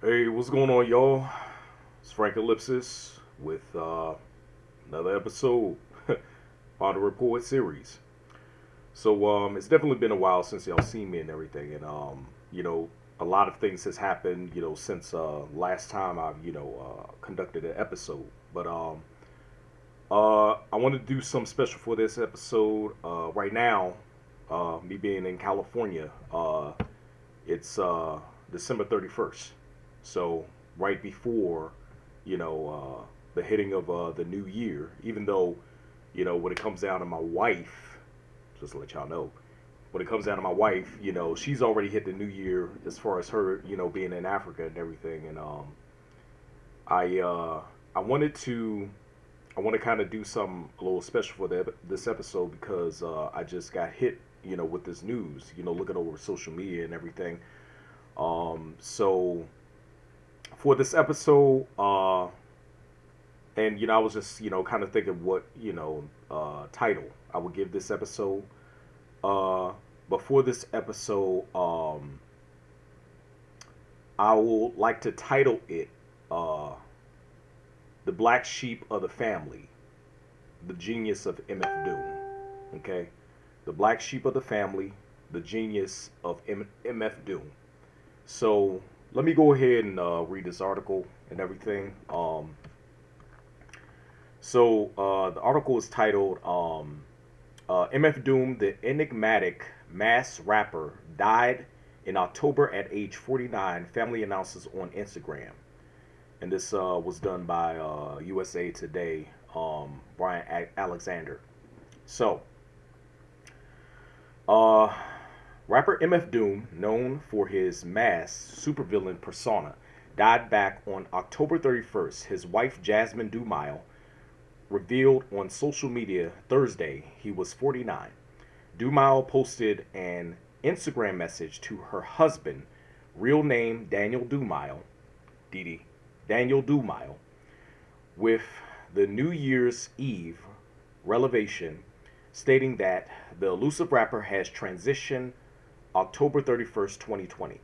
Hey, what's going on, y'all? It's Frank Ellypsis with another episode on the Report series. It's definitely been a while since y'all seen me and everything, and a lot of things has happened, since last time I've conducted an episode. But I want to do something special for this episode. Right now, me being in California, it's December 31st. So right before, the hitting of the new year, even though, when it comes down to my wife, just to let y'all know, when it comes down to my wife, she's already hit the new year as far as her, being in Africa and everything. And I I wanted to I want to kind of do something a little special for this episode because I just got hit, with this news, looking over social media and everything. So for this episode, and I was just, kind of thinking what, title I would give this episode. Uh, but for this episode, I would like to title it uh, "The Black Sheep of the Family: The Genius of MF Doom." Okay, the Black Sheep of the Family, the Genius of MF Doom. So let me go ahead and read this article and everything. The article is titled "MF Doom, the enigmatic mass rapper, died in October at age 49." Family announces on Instagram, and this was done by USA Today. Brian Alexander. So, uh, rapper MF Doom, known for his mass supervillain persona, died back on October 31st. His wife, Jasmine Dumile, revealed on social media Thursday he was 49. Dumile posted an Instagram message to her husband, real name Daniel Dumile, Didi, Daniel Dumile, with the New Year's Eve revelation stating that the elusive rapper has transitioned October 31st, 2020.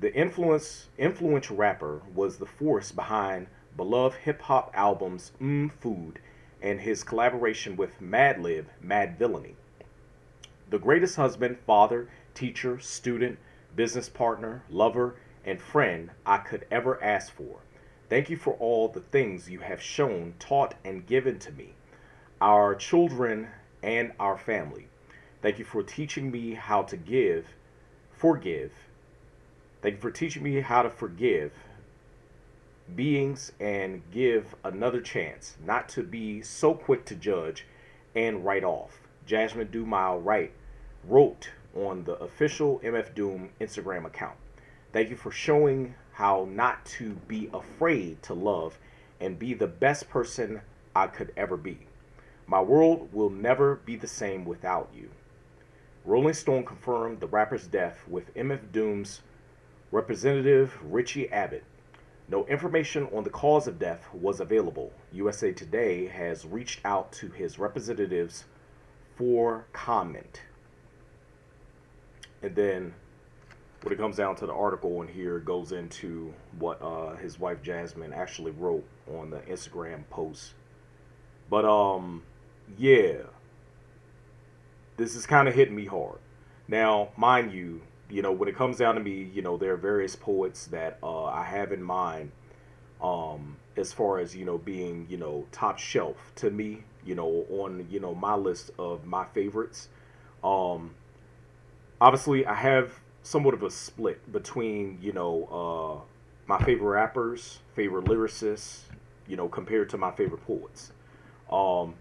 The influential rapper was the force behind beloved hip hop albums Food and his collaboration with Madlib, Mad Villainy. The greatest husband, father, teacher, student, business partner, lover, and friend I could ever ask for. Thank you for all the things you have shown, taught, and given to me, our children, and our family. Thank you for teaching me how to forgive. Thank you for teaching me how to forgive beings and give another chance, not to be so quick to judge and write off. Jasmine Dumile wrote on the official MF Doom Instagram account. Thank you for showing how not to be afraid to love and be the best person I could ever be. My world will never be the same without you. Rolling Stone confirmed the rapper's death with MF Doom's representative Richie Abbott. No information on the cause of death was available. USA Today has reached out to his representatives for comment. And then when it comes down to the article in here, it goes into what his wife Jasmine actually wrote on the Instagram post. But yeah, this is kind of hitting me hard. Now, mind you, when it comes down to me, there are various poets that I have in mind, as far as being top shelf to me, on my list of my favorites. Um, Obviously, I have somewhat of a split between my favorite rappers, favorite lyricists, compared to my favorite poets. Um,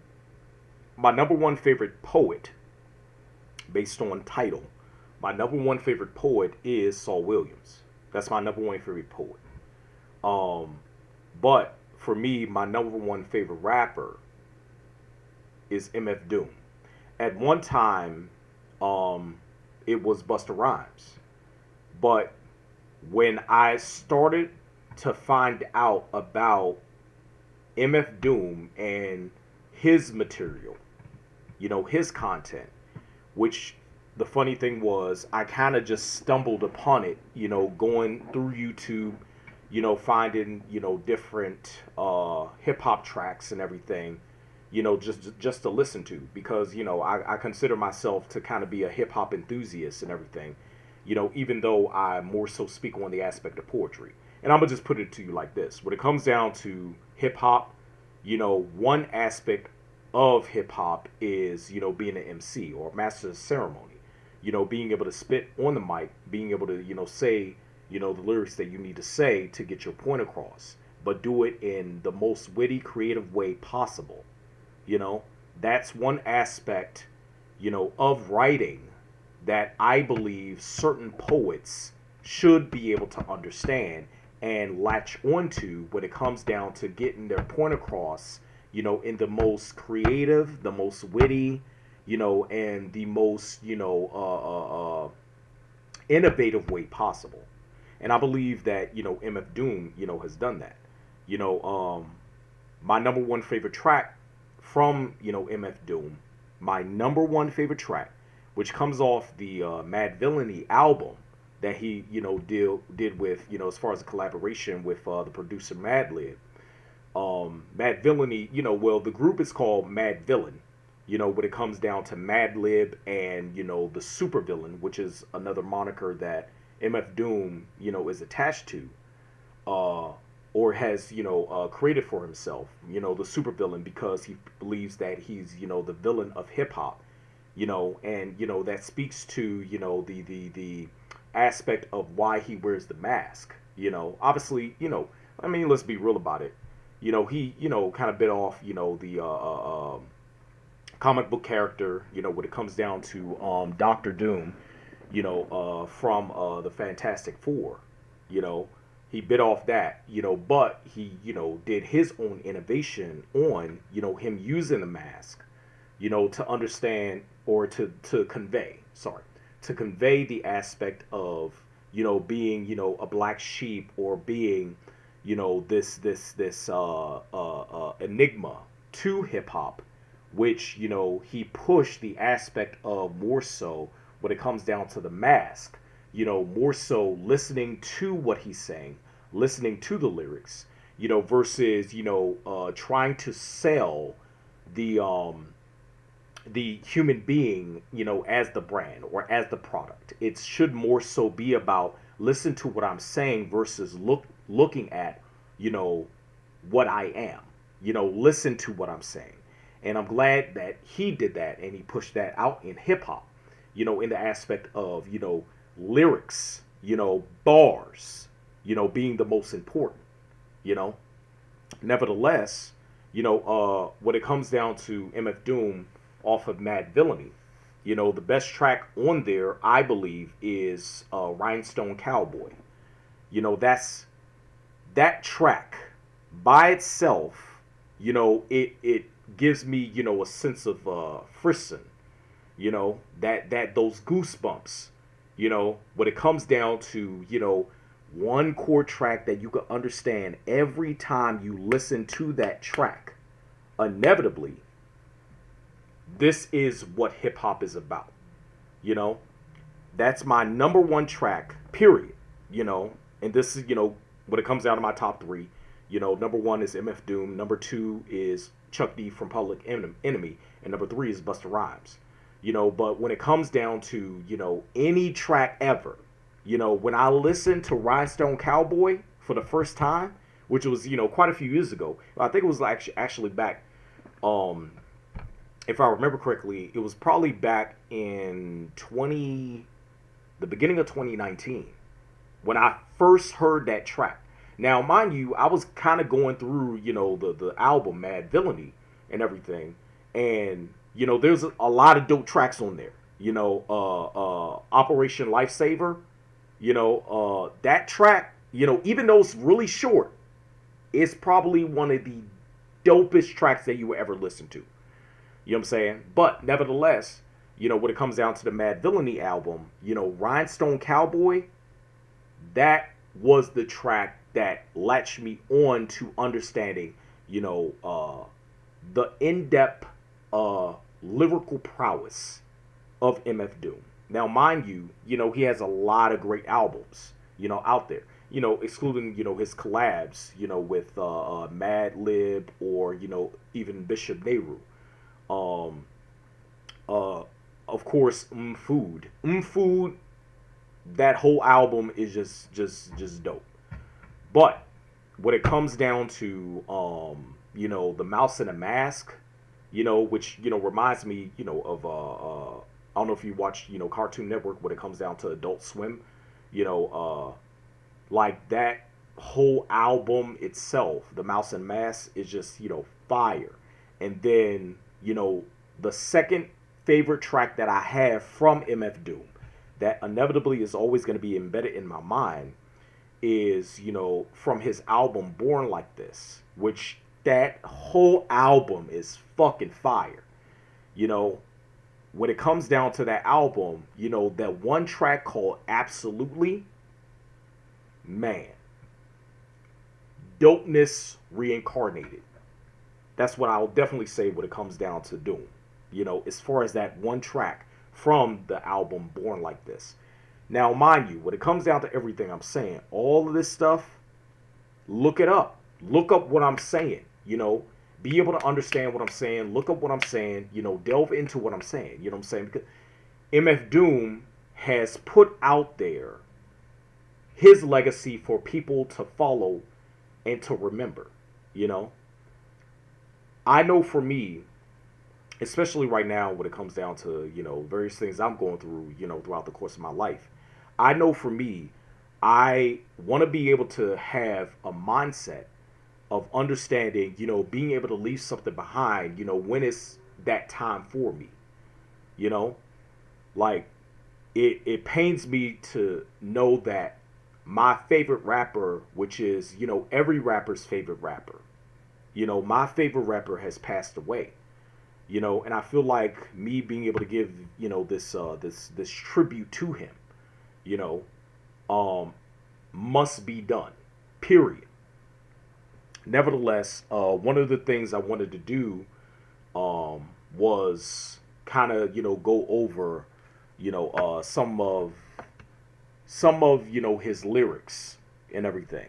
my number one favorite poet, based on title, my number one favorite poet is Saul Williams. That's my number one favorite poet. Um, but for me, my number one favorite rapper is MF Doom. At one time, um, it was Busta Rhymes. But when I started to find out about MF Doom and his material, his content, which the funny thing was, I kind of just stumbled upon it, going through YouTube, finding, different hip hop tracks and everything, just to listen to, because, I consider myself to kind of be a hip hop enthusiast and everything, even though I more so speak on the aspect of poetry. And I'm gonna just put it to you like this: when it comes down to hip hop, one aspect of hip hop is, being an MC or master of ceremony, being able to spit on the mic, being able to, say, the lyrics that you need to say to get your point across, but do it in the most witty, creative way possible. You know, that's one aspect, of writing that I believe certain poets should be able to understand and latch onto when it comes down to getting their point across, in the most creative, the most witty, and the most, innovative way possible. And I believe that, MF Doom, has done that. You know, my number one favorite track from, MF Doom, my number one favorite track, which comes off the Mad Villainy album that he, did with, as far as a collaboration with the producer Madlib. Mad Villainy, well, the group is called Mad Villain, when it comes down to Madlib and, the super villain, which is another moniker that MF Doom, is attached to, or has, created for himself, the supervillain, because he believes that he's, the villain of hip hop, and, that speaks to, the aspect of why he wears the mask, obviously, I mean, let's be real about it. He, kind of bit off, the comic book character, when it comes down to Doctor Doom, from the Fantastic Four, he bit off that, but he, did his own innovation on, him using the mask, to understand, or to convey, sorry, to convey the aspect of, being, a black sheep, or being, this enigma to hip hop, which, he pushed the aspect of more so when it comes down to the mask, more so listening to what he's saying, listening to the lyrics, versus, trying to sell the human being, as the brand or as the product. It should more so be about listen to what I'm saying versus looking at, what I am, listen to what I'm saying. And I'm glad that he did that and he pushed that out in hip hop, in the aspect of, lyrics, bars, being the most important, you know. Nevertheless, when it comes down to MF Doom off of Mad Villainy, the best track on there, I believe, is Rhinestone Cowboy. That track by itself, it gives me, a sense of frisson, that those goosebumps, when it comes down to, one chord track that you can understand every time you listen to that track. Inevitably, this is what hip hop is about. That's my number one track, period. And this is, when it comes down to my top three, number one is MF Doom, number two is Chuck D from Public Enemy, and number three is Busta Rhymes. But when it comes down to, any track ever, when I listened to Rhinestone Cowboy for the first time, which was, quite a few years ago, I think it was actually back, if I remember correctly, it was probably back in the beginning of 2019, when I first heard that track. Now, mind you, I was kind of going through, the album Mad Villainy and everything, and there's a lot of dope tracks on there. Operation Lifesaver, that track, even though it's really short, it's probably one of the dopest tracks that you will ever listen to. You know what I'm saying? But nevertheless, when it comes down to the Mad Villainy album, Rhinestone Cowboy, that was the track that latched me on to understanding, the in-depth lyrical prowess of MF Doom. Now, mind you, he has a lot of great albums, out there. excluding, his collabs, with Mad Lib, or, even Bishop Nehru. Um, uh, of course, Food. Food, that whole album is just dope. But when it comes down to, the Mouse and the Mask, which, reminds me, of, I don't know if you watch, Cartoon Network, when it comes down to Adult Swim, you know, like that whole album itself, the Mouse and Mask, is just, fire. And then, the second favorite track that I have from MF Doom, that inevitably is always going to be embedded in my mind, is, from his album Born Like This, which that whole album is fucking fire. You know, when it comes down to that album, that one track called Absolutely, man, dopeness reincarnated. That's what I'll definitely say when it comes down to Doom. As far as that one track from the album Born Like This. Now, mind you, when it comes down to everything I'm saying, all of this stuff, look it up. Look up what I'm saying. Be able to understand what I'm saying. Look up what I'm saying. Delve into what I'm saying. You know what I'm saying? Because MF Doom has put out there his legacy for people to follow and to remember. You know, I know for me, especially right now when it comes down to, various things I'm going through, throughout the course of my life, I know for me, I want to be able to have a mindset of understanding, being able to leave something behind, when it's that time for me. You know, like it pains me to know that my favorite rapper, which is, every rapper's favorite rapper, my favorite rapper has passed away. And I feel like me being able to give, this tribute to him, you know, um, must be done. Period. Nevertheless, one of the things I wanted to do, was kind of, go over, some of his lyrics and everything.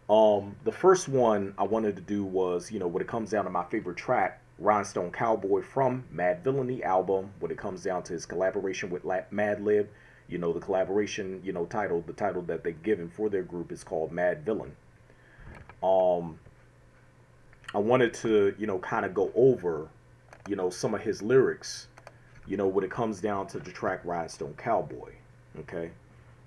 The first one I wanted to do was, when it comes down to my favorite track, Rhinestone Cowboy from Mad Villainy album, when it comes down to his collaboration with Mad Lib. The collaboration, the title that they've given for their group is called Mad Villain. Um, I wanted to, kind of go over, some of his lyrics, when it comes down to the track Rhinestone Cowboy. Okay.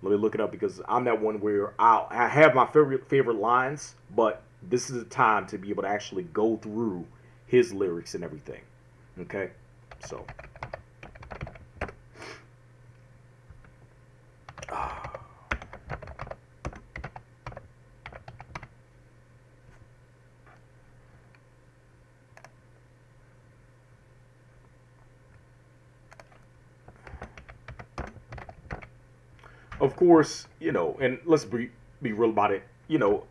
Let me look it up, because I'm that one where I have my favorite lines, but this is a time to be able to actually go through his lyrics and everything. Okay? So. Of course, and let's be real about it. The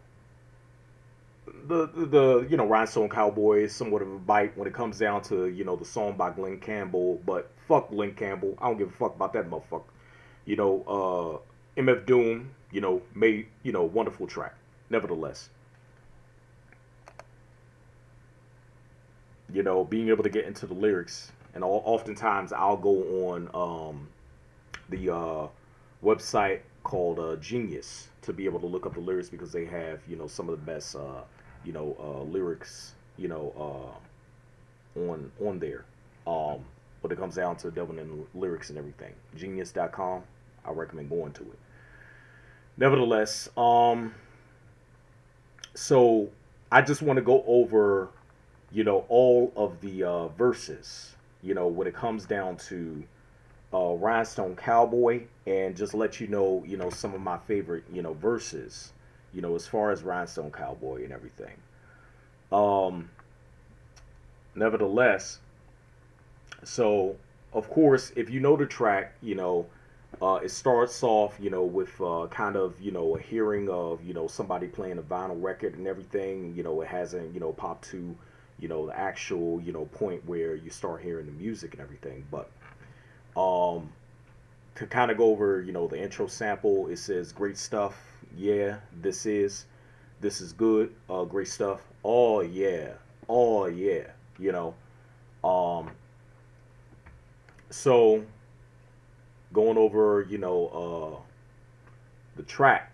Rhinestone Cowboy is somewhat of a bite when it comes down to, the song by Glenn Campbell, but fuck Glenn Campbell. I don't give a fuck about that motherfucker. MF Doom, made, wonderful track. Nevertheless, being able to get into the lyrics, and oftentimes I'll go on, the website called Genius, to be able to look up the lyrics, because they have, some of the best, lyrics, on there. When it comes down to delving in lyrics and everything, Genius.com, I recommend going to it. Nevertheless, so I just want to go over, all of the verses, when it comes down to Rhinestone Cowboy, and just let some of my favorite, verses, as far as Rhinestone Cowboy and everything. Um, Nevertheless, so of course, if you know the track, it starts off, with kind of, a hearing of, somebody playing a vinyl record and everything. It hasn't, popped to, the actual, point where you start hearing the music and everything. But um, to kind of go over, the intro sample, it says great stuff. Yeah, this is good. Great stuff. Oh yeah, oh yeah. You know. Um. So going over, the track.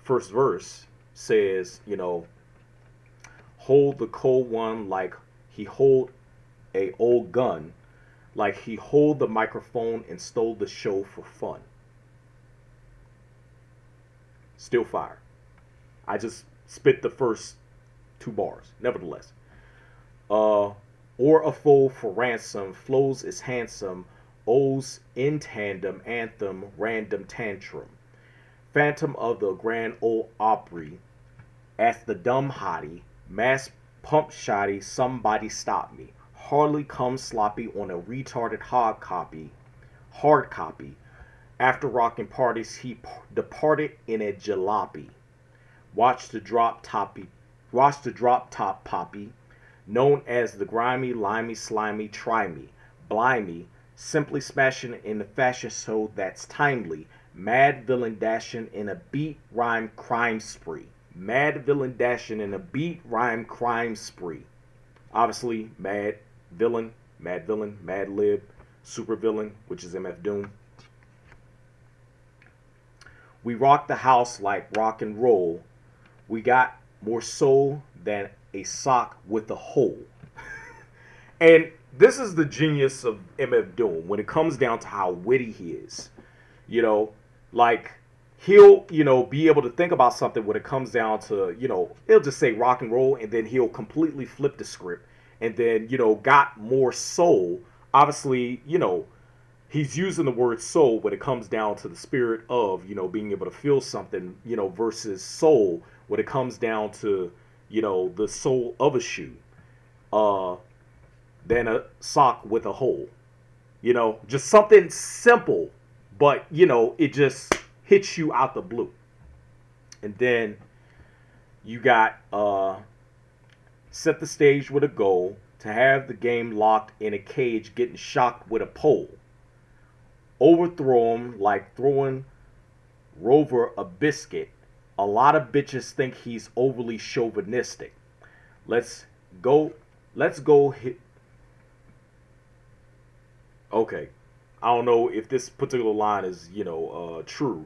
First verse says, hold the cold one like he hold a old gun, like he hold the microphone and stole the show for fun. Still fire. I just spit the first two bars. Nevertheless, uh, or a foe for ransom, flows is handsome, O's in tandem, anthem, random tantrum, phantom of the Grand Ole Opry, as the dumb hottie, mass pump shoddy, somebody stop me. Hardly come sloppy on a retarded hard copy. After rocking parties, he departed in a jalopy. Watch the drop toppy, watch the drop top poppy, known as the grimy, limey, slimy, try me, blimey, simply smashing in the fashion show that's timely. Mad villain dashing in a beat rhyme crime spree. Mad villain dashing in a beat rhyme crime spree. Obviously, mad villain, mad lib, super villain, which is MF Doom. We rock the house like rock and roll. We got more soul than a sock with a hole. And this is the genius of MF Doom when it comes down to how witty he is. You know, like he'll, be able to think about something when it comes down to, he'll just say rock and roll and then he'll completely flip the script and then, got more soul. Obviously, he's using the word soul when it comes down to the spirit of, being able to feel something, versus soul when it comes down to, the sole of a shoe, than a sock with a hole. Just something simple, but, it just hits you out the blue. And then you got set the stage with a goal to have the game locked in a cage, getting shocked with a pole. Overthrow him like throwing Rover a biscuit. A lot of bitches think he's overly chauvinistic. Let's go. Let's go hit. Okay, I don't know if this particular line is true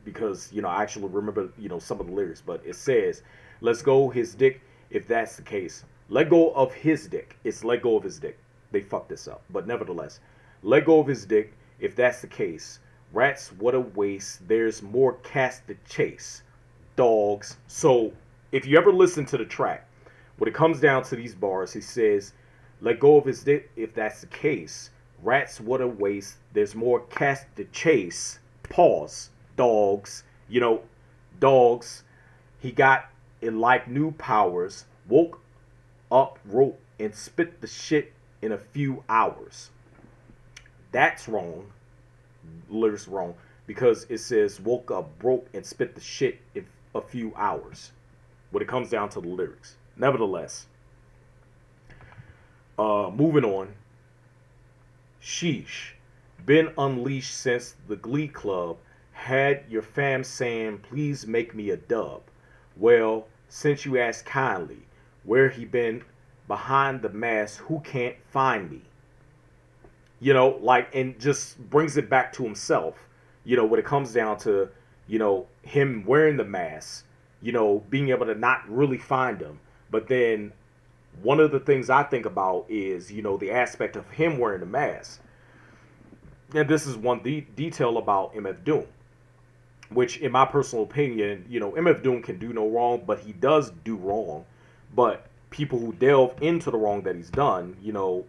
because I actually remember some of the lyrics, but it says, "Let's go his dick." If that's the case, let go of his dick. It's let go of his dick. They fucked this up, but nevertheless, let go of his dick. If that's the case, rats, what a waste. There's more cats to chase. Dogs. So if you ever listen to the track, when it comes down to these bars, he says, let go of his dick. If that's the case, rats, what a waste. There's more cats to chase. Pause. Dogs. Dogs. He got it like new powers. Woke up, wrote, and spit the shit in a few hours. That's wrong. Lyrics wrong because it says woke up, broke, and spit the shit in a few hours. When it comes down to the lyrics, nevertheless, moving on. Sheesh, been unleashed since the Glee Club. Had your fam saying, please make me a dub. Well, since you asked kindly, where he been behind the mask? Who can't find me? And just brings it back to himself, when it comes down to, him wearing the mask, being able to not really find him. But then one of the things I think about is, the aspect of him wearing the mask. And this is one detail about MF Doom, which in my personal opinion, MF Doom can do no wrong, but he does do wrong. But people who delve into the wrong that he's done,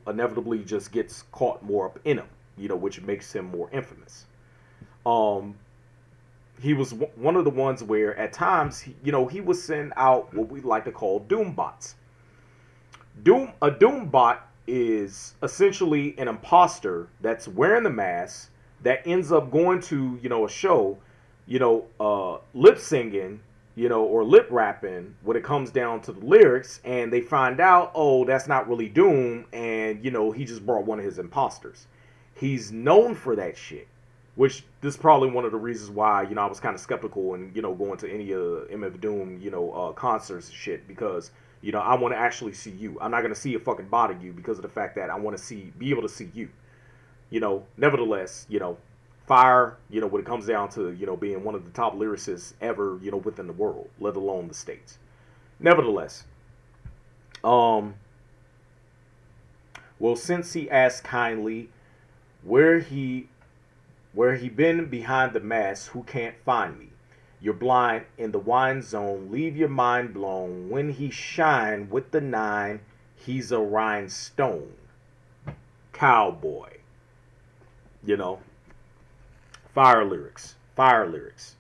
inevitably just gets caught more up in him, which makes him more infamous. He was one of the ones where at times, he would send out what we like to call doom bots. A doom bot is essentially an imposter that's wearing the mask that ends up going to, a show, lip singing, or lip rapping when it comes down to the lyrics, and they find out, oh, that's not really Doom, and, he just brought one of his imposters. He's known for that shit. Which this is probably one of the reasons why, I was kind of skeptical and, going to any of MF Doom, concerts and shit, because, I want to actually see you. I'm not going to see a fucking body you because of the fact that I want to be able to see you. Nevertheless, Fire, when it comes down to, being one of the top lyricists ever, within the world, let alone the States. Nevertheless, well, since he asked kindly where he been behind the mask, who can't find me? You're blind in the wine zone, leave your mind blown. When he shine with the nine, he's a rhinestone. Cowboy. Fire lyrics. Fire lyrics.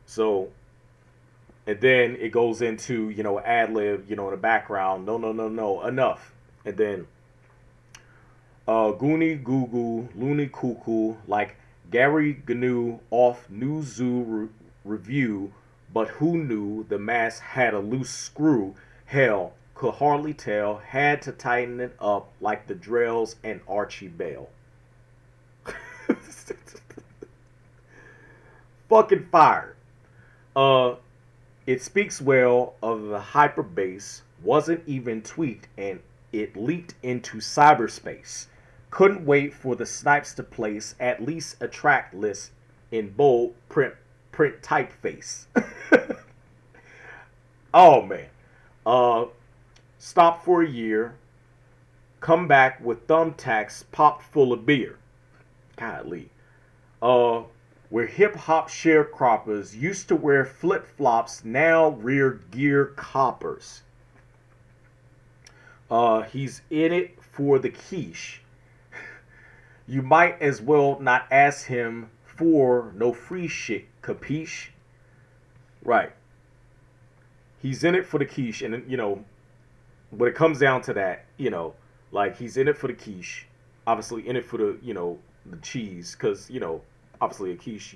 So, and then it goes into, ad lib, in the background. No, no, no, no, enough. And then, Goonie Goo Goo, Looney Cuckoo, like Gary Gnu off New Zoo review, but who knew the mask had a loose screw? Hell, could hardly tell, had to tighten it up like the Drells and Archie Bell. Fucking fire. It speaks well of the hyperbase, wasn't even tweaked, and it leaked into cyberspace. Couldn't wait for the snipes to place at least a track list in bold print typeface. Oh man. Stop for a year. Come back with thumbtacks popped full of beer. Godly. Where hip hop sharecroppers used to wear flip flops, now rear gear coppers. He's in it for the quiche. You might as well not ask him for no free shit, capiche? Right. He's in it for the quiche, and when it comes down to that, like he's in it for the quiche, obviously in it for the, the cheese, because, obviously a quiche,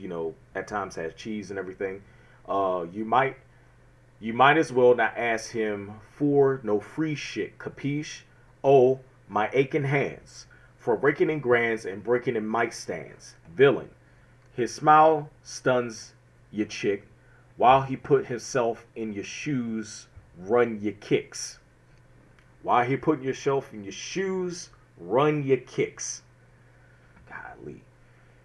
at times has cheese and everything. You might as well not ask him for no free shit, capiche? Oh, my aching hands for raking in grands and breaking in mic stands. Villain. His smile stuns your chick while he put himself in your shoes, run your kicks. While he put yourself in your shoes, run your kicks. Golly.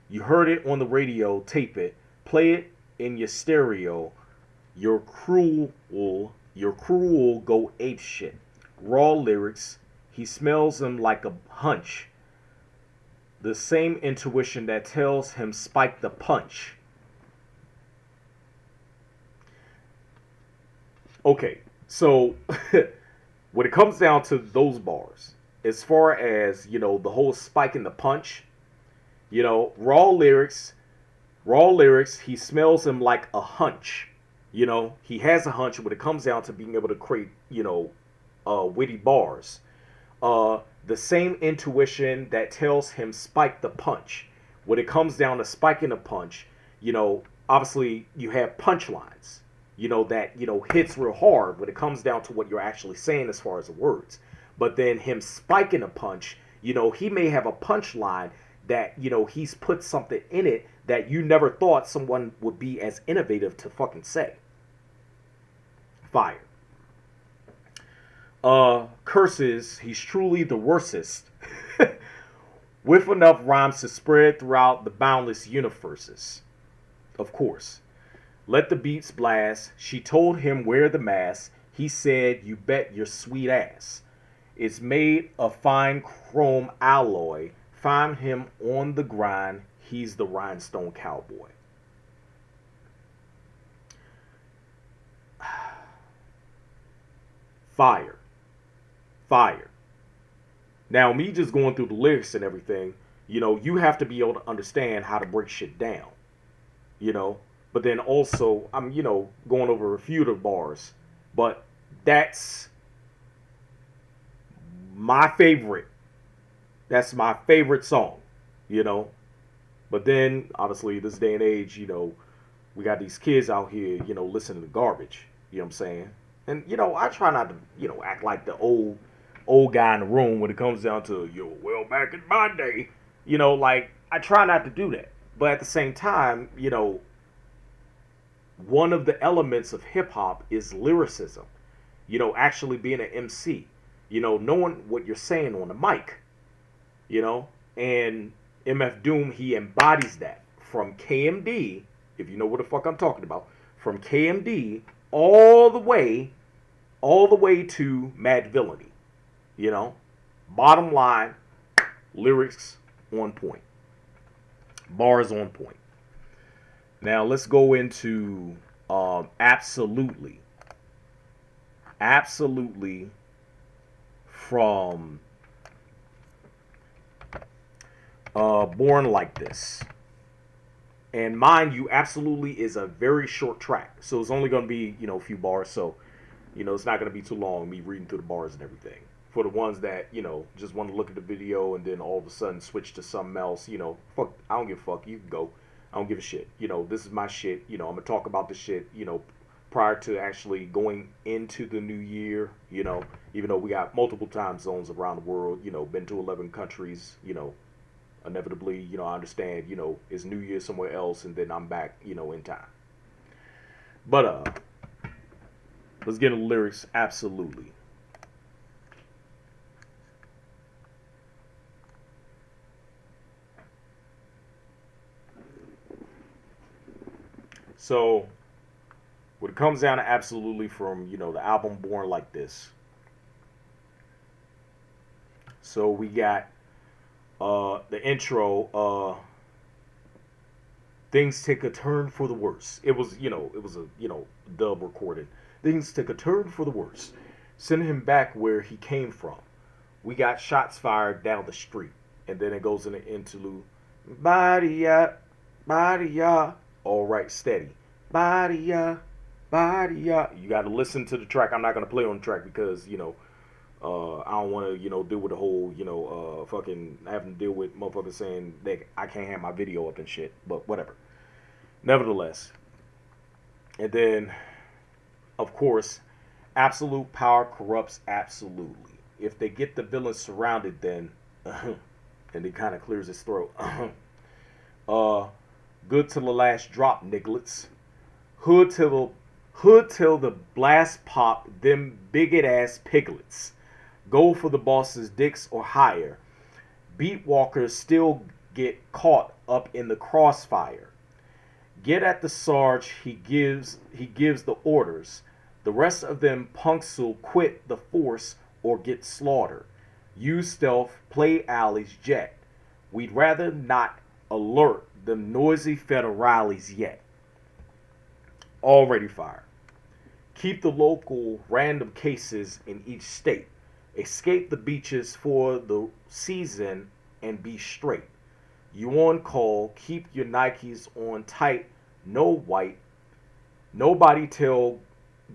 You heard it on the radio, tape it, play it in your stereo. You're cruel, go ape shit. Raw lyrics, he smells them like a hunch. The same intuition that tells him spike the punch. Okay, so when it comes down to those bars, as far as, the whole spike in the punch, raw lyrics, he smells him like a hunch. He has a hunch when it comes down to being able to create, witty bars. The same intuition that tells him spike the punch. When it comes down to spiking a punch, obviously you have punchlines, that, hits real hard when it comes down to what you're actually saying as far as the words. But then him spiking a punch, he may have a punchline that, he's put something in it that you never thought someone would be as innovative to fucking say. Fire. Curses, he's truly the worstest. With enough rhymes to spread throughout the boundless universes. Of course. Let the beats blast. She told him wear the mask. He said, you bet your sweet ass. It's made of fine chrome alloy. Find him on the grind. He's the rhinestone cowboy. Fire. Fire. Now, me just going through the lyrics and everything, you have to be able to understand how to break shit down. But then also, I'm, going over a few of the bars. But that's my favorite. That's my favorite song, But then, obviously, this day and age, we got these kids out here, listening to garbage. You know what I'm saying? And, I try not to, act like the old old guy in the room when it comes down to, yo, well, back in my day, like, I try not to do that. But at the same time, one of the elements of hip hop is lyricism, actually being an MC, knowing what you're saying on the mic, you know, and MF Doom, he embodies that from KMD, if you know what the fuck I'm talking about, from KMD all the way to Mad Villainy, you know. Bottom line, lyrics on point, bars on point. Now let's go into absolutely, absolutely from Born Like This. And mind you, absolutely is a very short track, so it's only going to be a few bars. So it's not going to be too long me reading through the bars and everything. For the ones that just want to look at the video and then all of a sudden switch to something else, fuck, I don't give a fuck. You can go. I don't give a shit. This is my shit. I'm gonna talk about this shit. Prior to actually going into the new year. Even though we got multiple time zones around the world. Been to 11 countries. Inevitably, I understand, it's New Year somewhere else, and then I'm back, in time. But let's get into lyrics. Absolutely. So, when it comes down to absolutely from, the album Born Like This. So we got the intro, things take a turn for the worse. It was, it was a, dub recorded. Things take a turn for the worse. Send him back where he came from. We got shots fired down the street. And then it goes in the interlude. Body ya, body ya. All right, steady. Body ya, body ya. You got to listen to the track. I'm not going to play on the track because, I don't want to, deal with the whole, fucking having to deal with motherfuckers saying that I can't have my video up and shit. But whatever. Nevertheless. And then, of course, absolute power corrupts absolutely. If they get the villain surrounded, then, and he kind of clears his throat. Good till the last drop, nigglets. Hood till the blast pop, them bigot ass piglets. Go for the boss's dicks or higher. Beat walkers still get caught up in the crossfire. Get at the Sarge, he gives the orders. The rest of them punks will quit the force or get slaughtered. Use stealth, play alleys, jet. We'd rather not alert them noisy federales yet. Already fired. Keep the local random cases in each state. Escape the beaches for the season and be straight. You on call, keep your Nikes on tight, no white. Nobody till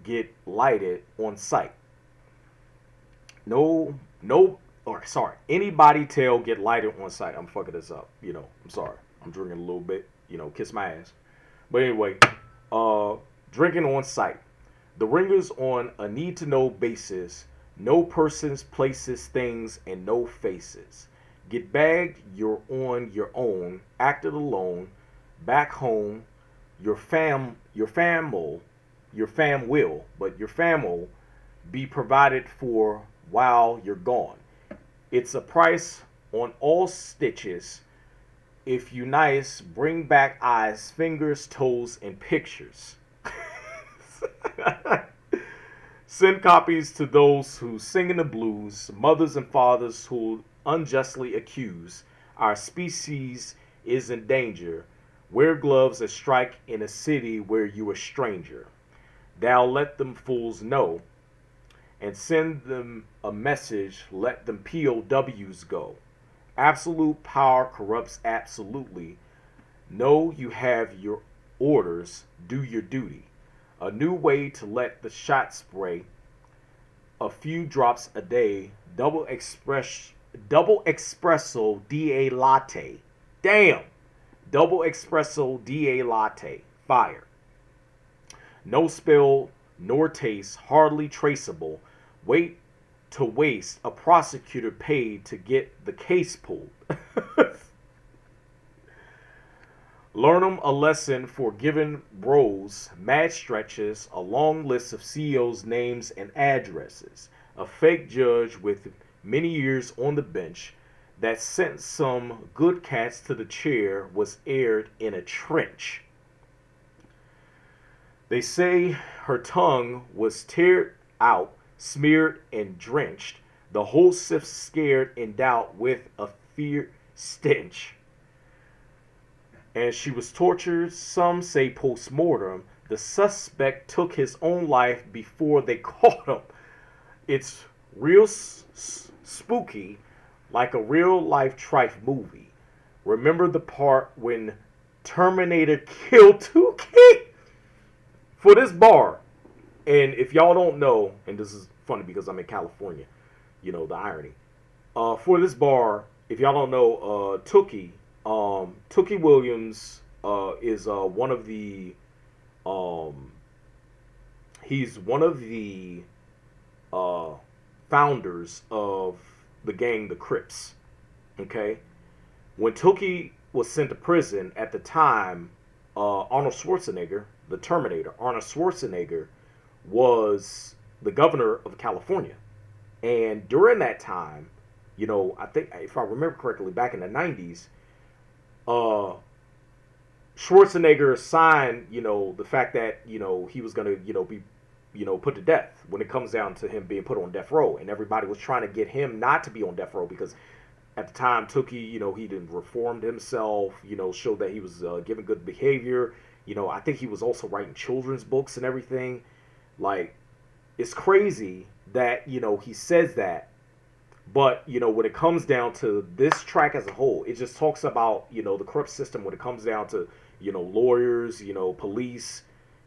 get lighted on sight. Anybody tail get lighted on sight. I'm fucking this up. I'm sorry. I'm drinking a little bit. Kiss my ass. But anyway, drinking on sight. The ringers on a need to know basis. No persons, places, things, and no faces. Get bagged, you're on your own. Acted alone. Back home. Your fam will, but your fam will be provided for while you're gone. It's a price on all stitches. If you nice, bring back eyes, fingers, toes, and pictures. Send copies to those who sing in the blues, mothers and fathers who unjustly accuse. Our species is in danger. Wear gloves and strike in a city where you a stranger. Thou let them fools know and send them a message, let them POWs go. Absolute power corrupts absolutely. Know you have your orders, do your duty. A new way to let the shot spray. A few drops a day. Double espresso DA latte. Damn. Double espresso DA latte. Fire. No spill nor taste, hardly traceable. Wait to waste, a prosecutor paid to get the case pulled. Learn them a lesson for giving bros mad stretches, a long list of CEOs' names and addresses, a fake judge with many years on the bench that sent some good cats to the chair was aired in a trench. They say her tongue was teared out, smeared and drenched, the whole sip scared in doubt with a fear stench. And she was tortured, some say post mortem. The suspect took his own life before they caught him. It's real spooky, like a real life trife movie. Remember the part when Terminator killed two kids for this bar? And if y'all don't know, and this is funny because I'm in California, you know, the irony. For this bar, if y'all don't know, Tookie Williams is one of the he's one of the founders of the gang, the Crips. Okay, when Tookie was sent to prison at the time, Arnold Schwarzenegger, the Terminator, Arnold Schwarzenegger was the governor of California, and during that time, you know, I think if I remember correctly, back in the '90s. Schwarzenegger signed, you know, the fact that, you know, he was going to, you know, be, you know, put to death when it comes down to him being put on death row. And everybody was trying to get him not to be on death row because at the time, Tookie, you know, he didn't reformed himself, you know, showed that he was giving good behavior. You know, I think he was also writing children's books and everything. Like, it's crazy that, you know, he says that. But, you know, when it comes down to this track as a whole, it just talks about, you know, the corrupt system when it comes down to, you know, lawyers, you know, police,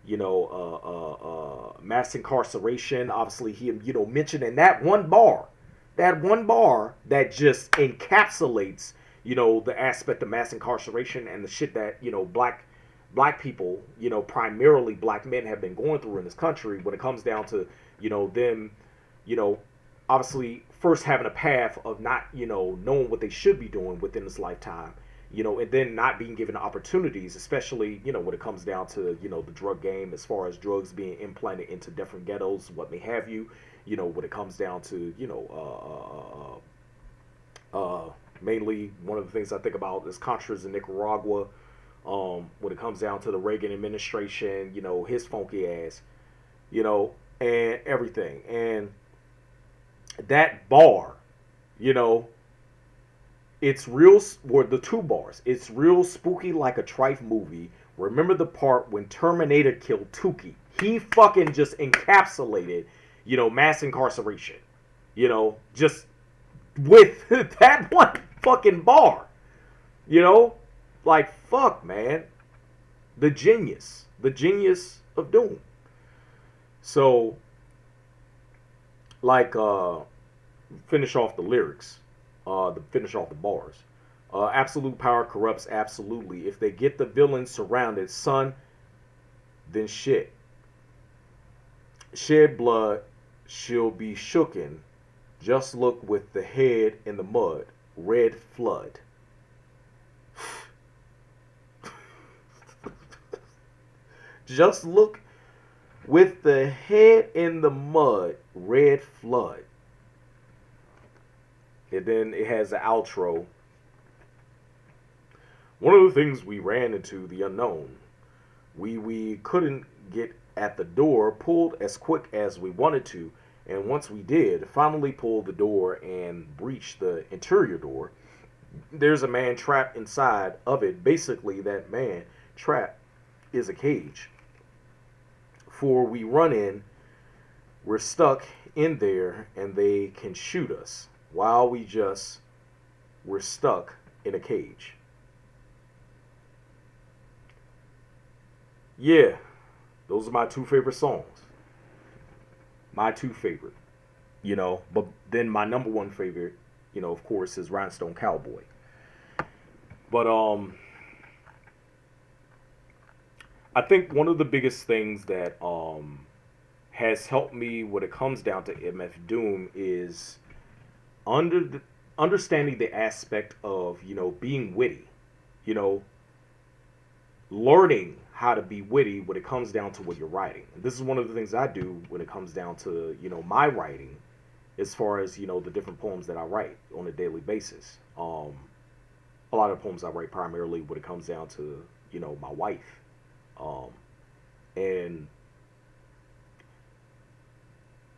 you know, mass incarceration. Obviously, he, you know, mentioned in that one bar that just encapsulates, you know, the aspect of mass incarceration and the shit that, you know, black people, you know, primarily black men have been going through in this country when it comes down to, you know, them, you know, obviously first having a path of not, you know, knowing what they should be doing within this lifetime, you know, and then not being given opportunities, especially, you know, when it comes down to, you know, the drug game, as far as drugs being implanted into different ghettos, what may have you, you know, when it comes down to, you know, mainly one of the things I think about is Contras in Nicaragua, when it comes down to the Reagan administration, you know, his funky ass, you know, and everything. And that bar, you know, it's real, or the two bars, it's real spooky like a trife movie. Remember the part when Terminator killed Tookie? He fucking just encapsulated, you know, mass incarceration, you know, just with that one fucking bar, you know, like, fuck, man, the genius of doom. So, like, finish off the lyrics, finish off the bars. Absolute power corrupts absolutely. If they get the villain surrounded, son, then shit. Shed blood, she'll be shooken. Just look with the head in the mud. Red flood. Just look with the head in the mud. Red flood. And then it has the outro. One of the things we ran into, the unknown. We couldn't get at the door pulled as quick as we wanted to. And once we did, finally pulled the door and breached the interior door, there's a man trapped inside of it. Basically, that man trapped is a cage. For we run in, we're stuck in there, and they can shoot us while we're stuck in a cage. Yeah, those are my two favorite songs. My two favorite, you know. But then my number one favorite, you know, of course, is Rhinestone Cowboy. But I think one of the biggest things that has helped me when it comes down to MF Doom is under the, understanding the aspect of, being witty, you know, learning how to be witty when it comes down to what you're writing. And this is one of the things I do when it comes down to, my writing, as far as, the different poems that I write on a daily basis. A lot of poems I write primarily when it comes down to, my wife. Um, and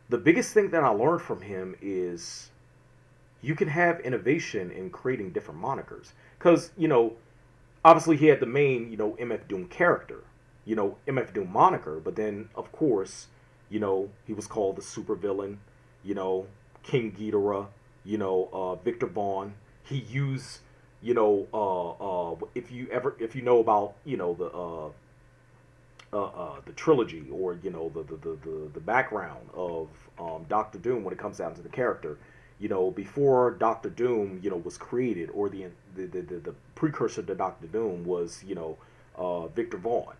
the biggest thing that I learned from him is you can have innovation in creating different monikers. Because, obviously he had the main, MF Doom character, MF Doom moniker, but then, of course, he was called the supervillain, King Ghidorah, Victor Vaughn. He used, if you know about, the trilogy, or the background of Doctor Doom when it comes down to the character. Before Doctor Doom, was created, or the precursor to Doctor Doom was, Victor Vaughn.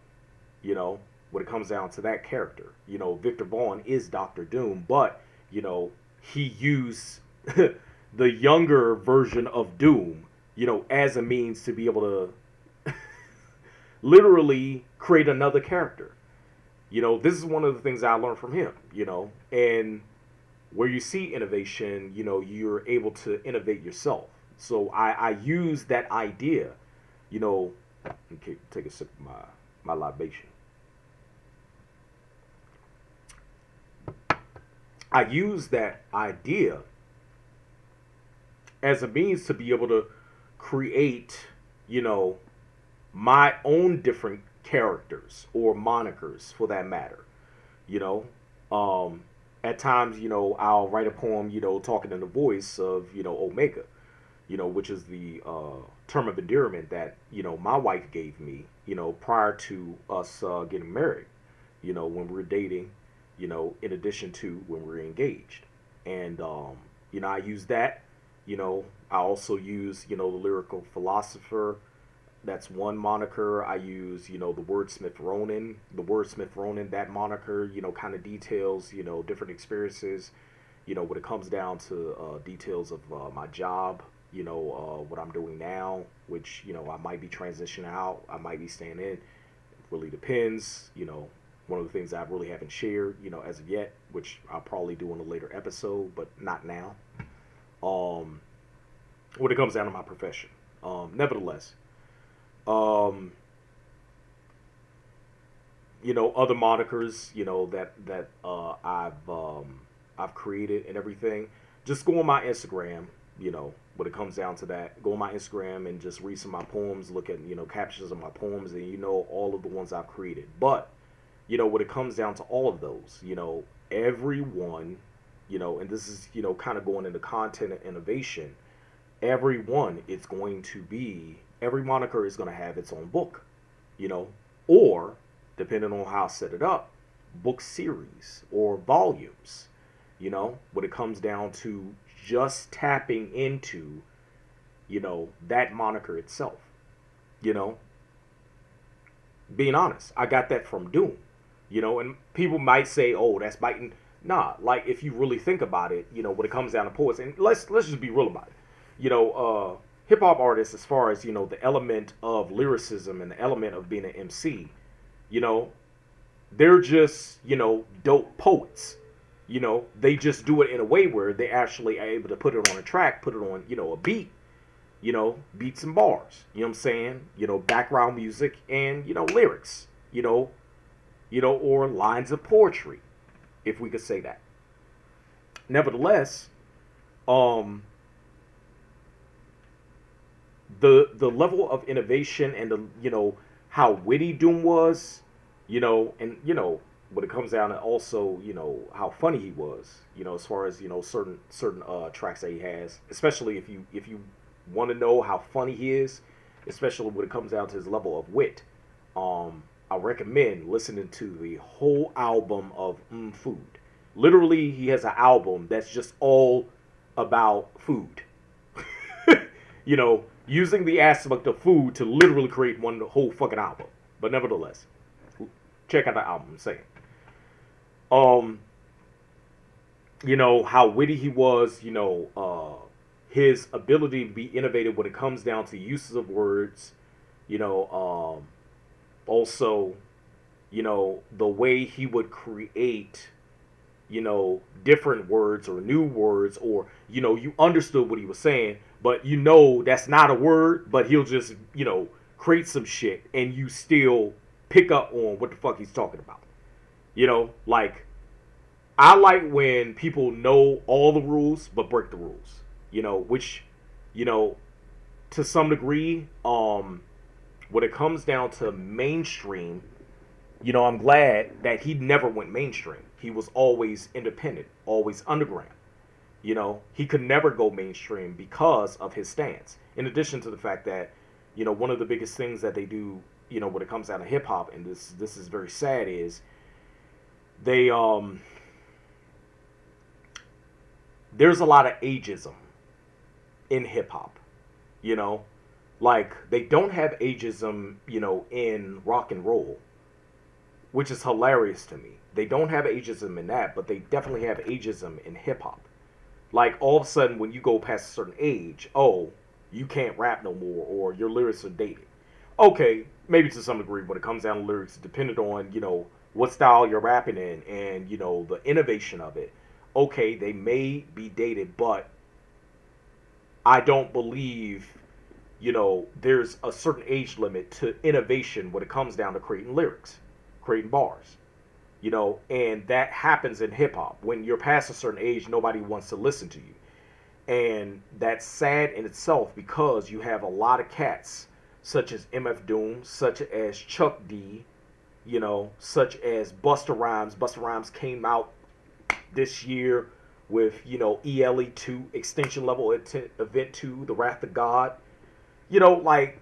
When it comes down to that character, Victor Vaughn is Doctor Doom, but he used the younger version of Doom, as a means to be able to literally create another character. This is one of the things I learned from him, and where you see innovation, you're able to innovate yourself. So I use that idea, okay, take a sip of my libation. I use that idea as a means to be able to create, my own different characters or monikers, for that matter. You know, at times, I'll write a poem, talking in the voice of, Omega, which is the term of endearment that, my wife gave me, prior to us getting married, when we were dating, in addition to when we were engaged. And, I use that, I also use, the lyrical philosopher. That's one moniker. I use, the wordsmith Ronin. The wordsmith Ronin, that moniker, kind of details, different experiences, when it comes down to details of my job, what I'm doing now, which, I might be transitioning out, I might be staying in. It really depends, one of the things I really haven't shared, as of yet, which I'll probably do in a later episode, but not now. When it comes down to my profession. Nevertheless, other monikers, that I've created and everything. Just go on my Instagram, when it comes down to that. Go on my Instagram and just read some of my poems, look at, captions of my poems, and all of the ones I've created. But, when it comes down to all of those, everyone, and this is, kind of going into content and innovation, everyone is going to be, every moniker is going to have its own book, or, depending on how I set it up, book series or volumes, when it comes down to just tapping into, that moniker itself, being honest, I got that from Doom, and people might say, oh, that's biting. Nah, like, if you really think about it, when it comes down to poets, and let's just be real about it, hip hop artists, as far as, the element of lyricism and the element of being an MC, they're just, dope poets. They just do it in a way where they actually are able to put it on a track, put it on, a beat, beats and bars, what I'm saying? Background music and, lyrics, or lines of poetry, if we could say that. Nevertheless, the level of innovation and the, how witty Doom was, and when it comes down to also, how funny he was, as far as, certain tracks that he has, especially if you want to know how funny he is, especially when it comes down to his level of wit. I recommend listening to the whole album of Food. Literally, he has an album that's just all about food. Using the aspect of food to literally create one whole fucking album. But nevertheless, check out the album, I'm saying. Um, how witty he was, his ability to be innovative when it comes down to uses of words, you know, also, the way he would create, different words or new words, or, you understood what he was saying, but that's not a word, but he'll just, create some shit and you still pick up on what the fuck he's talking about. Like, I like when people know all the rules but break the rules. Which, you know, to some degree, when it comes down to mainstream, I'm glad that he never went mainstream. He was always independent, always underground. He could never go mainstream because of his stance. In addition to the fact that, one of the biggest things that they do, when it comes down to hip hop, and this is very sad, is they there's a lot of ageism in hip hop. You know, like they don't have ageism, in rock and roll, which is hilarious to me. They don't have ageism in that, but they definitely have ageism in hip hop. Like all of a sudden, when you go past a certain age, oh, you can't rap no more, or your lyrics are dated. Okay, maybe to some degree, when it comes down to lyrics, depending on what style you're rapping in and the innovation of it. Okay, they may be dated, but I don't believe there's a certain age limit to innovation when it comes down to creating lyrics, creating bars. And that happens in hip hop. When you're past a certain age, nobody wants to listen to you. And that's sad in itself because you have a lot of cats, such as MF Doom, such as Chuck D, such as Busta Rhymes. Busta Rhymes came out this year with, ELE2, Extinction Level Event 2, The Wrath of God. Like,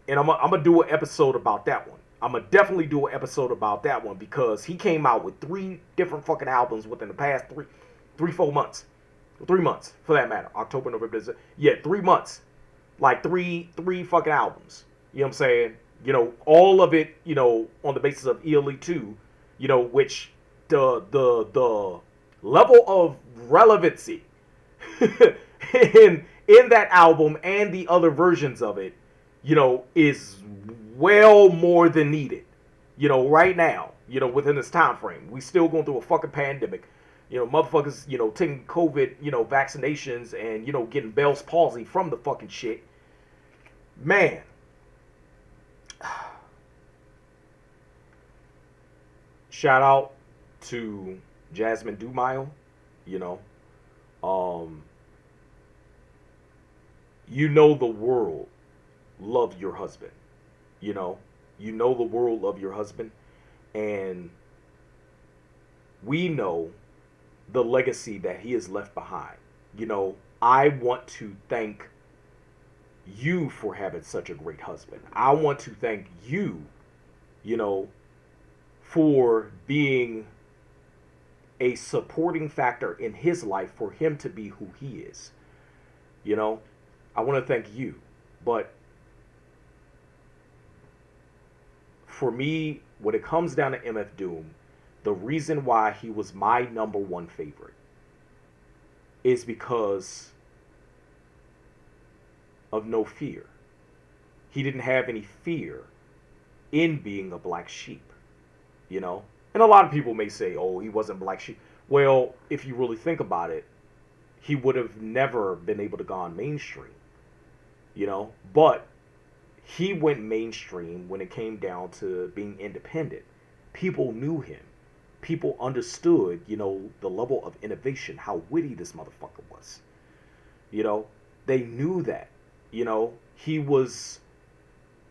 and I'm going to do an episode about that one. I'm going to definitely do an episode about that one because he came out with 3 different fucking albums within the past 4 months. 3 months, for that matter. October, November, December. Yeah, 3 months. Like, three fucking albums. You know what I'm saying? All of it, on the basis of ELE2, which the level of relevancy in that album and the other versions of it, is well more than needed. Right now, within this time frame, we still going through a fucking pandemic. Motherfuckers, taking COVID, vaccinations and, getting Bell's palsy from the fucking shit. Man. Shout out to Jasmine Dumile, um, the world love your husband. The world love your husband, and we know the legacy that he has left behind. I want to thank you for having such a great husband. I want to thank you, for being a supporting factor in his life for him to be who he is. I want to thank you. But for me, when it comes down to MF Doom, the reason why he was my number one favorite is because of no fear. He didn't have any fear in being a black sheep, And a lot of people may say, oh, he wasn't black sheep. Well, if you really think about it, he would have never been able to go on mainstream, But he went mainstream when it came down to being independent. People knew him. People understood, the level of innovation, how witty this motherfucker was. They knew that. He was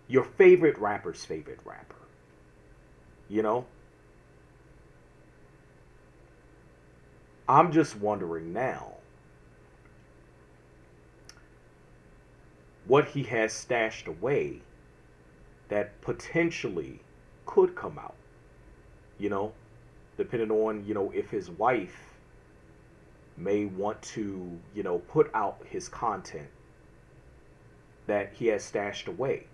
your favorite rapper's favorite rapper. I'm just wondering now what he has stashed away that potentially could come out. Depending on, if his wife may want to, put out his content that he has stashed away.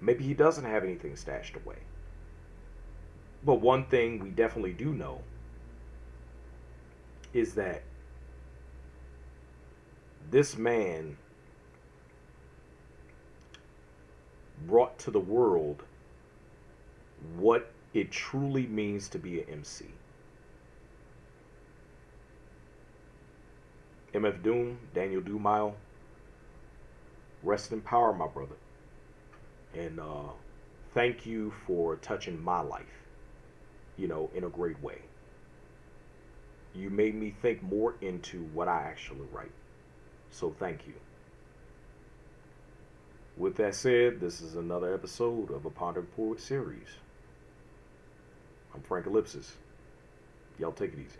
Maybe he doesn't have anything stashed away. But one thing we definitely do know is that this man brought to the world what it truly means to be an MC. MF Doom, Daniel Dumile, rest in power, my brother. And thank you for touching my life, in a great way. You made me think more into what I actually write. So thank you. With that said, this is another episode of a Pondering Poet series. I'm Frank Ellypsis. Y'all take it easy.